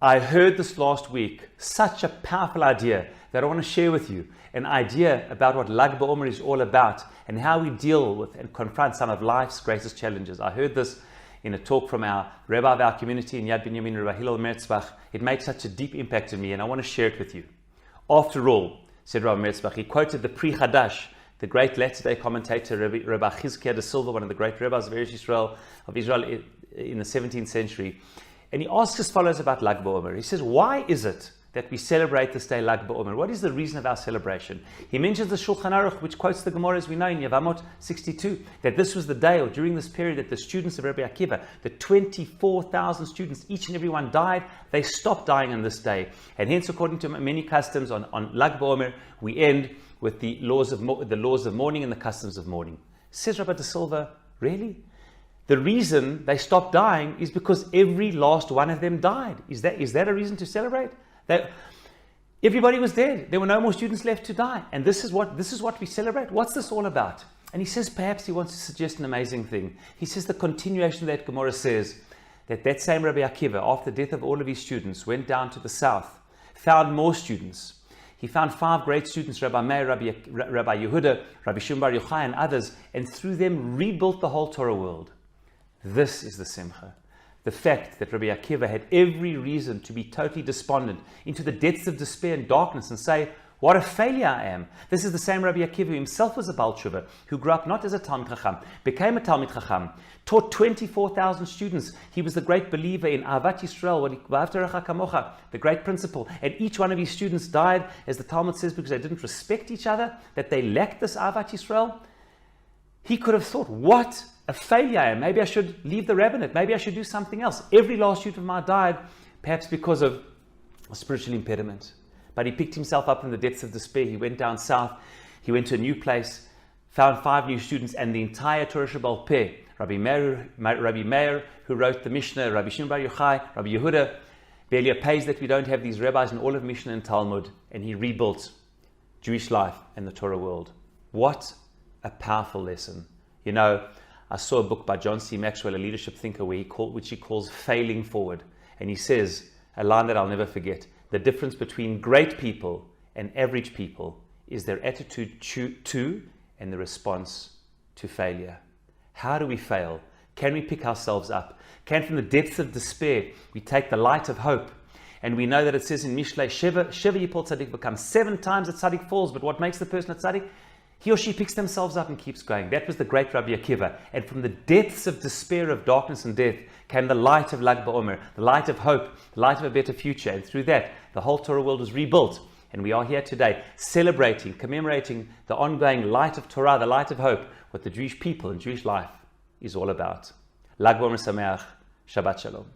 I heard this last week, such a powerful idea that I want to share with you. An idea about what Lag BaOmer is all about and how we deal with and confront some of life's greatest challenges. I heard this in a talk from our rabbi of our community in Yad Binyamin, Rabbi Hillel Merzbach. It made such a deep impact on me and I want to share it with you. After all, said Rabbi Merzbach, he quoted the Pri Chadash, the great latter-day commentator, Rabbi Chizkiah de Silva, one of the great rabbis of Israel in the 17th century. And he asks as follows about Lag BaOmer. He says, why is it that we celebrate this day Lag BaOmer? What is the reason of our celebration? He mentions the Shulchan Aruch, which quotes the Gemara as we know in Yevamot 62, that this was the day, or during this period, that the students of Rabbi Akiva, the 24,000 students, each and every one died. They stopped dying on this day. And hence, according to many customs, on Lag BaOmer, we end with the laws of mourning and the customs of mourning. Says Rabbi de Silva, really? The reason they stopped dying is because every last one of them died. Is that a reason to celebrate? Everybody was dead. There were no more students left to die. And this is what we celebrate. What's this all about? And he says perhaps he wants to suggest an amazing thing. He says the continuation of that Gemara says that same Rabbi Akiva, after the death of all of his students, went down to the south, found more students. He found 5 great students, Rabbi Meir, Rabbi Yehuda, Rabbi Shimon Bar Yochai, and others, and through them rebuilt the whole Torah world. This is the simcha. The fact that Rabbi Akiva had every reason to be totally despondent, into the depths of despair and darkness, and say, what a failure I am. This is the same Rabbi Akiva who himself was a Baal Tshuva, who grew up not as a Talmid Chacham, became a Talmid Chacham, taught 24,000 students. He was the great believer in Ahavat Yisrael, V'ahavta Recha Kamocha, the great principle. And each one of his students died, as the Talmud says, because they didn't respect each other, that they lacked this Ahavat Yisrael. He could have thought, what a failure I am. Maybe I should leave the rabbinate. Maybe I should do something else. Every last student of mine died, perhaps because of a spiritual impediment. But he picked himself up from the depths of despair. He went down south. He went to a new place, found 5 new students, and the entire Torah Sheba'al Peh, Rabbi Meir, who wrote the Mishnah, Rabbi Shimon Bar Yochai, Rabbi Yehuda, barely appears that we don't have these rabbis in all of Mishnah and Talmud, and he rebuilt Jewish life and the Torah world. What a powerful lesson. You know, I saw a book by John C. Maxwell, a leadership thinker, which he calls Failing Forward. And he says, a line that I'll never forget, the difference between great people and average people is their attitude to and the response to failure. How do we fail? Can we pick ourselves up? Can from the depths of despair we take the light of hope? And we know that it says in Mishlei, Sheva Yipol Tzaddik becomes 7 times that Tzaddik falls, but what makes the person a Tzaddik? He or she picks themselves up and keeps going. That was the great Rabbi Akiva. And from the depths of despair, of darkness and death, came the light of Lag BaOmer, the light of hope, the light of a better future. And through that, the whole Torah world was rebuilt. And we are here today celebrating, commemorating the ongoing light of Torah, the light of hope, what the Jewish people and Jewish life is all about. Lag BaOmer Sameach, Shabbat Shalom.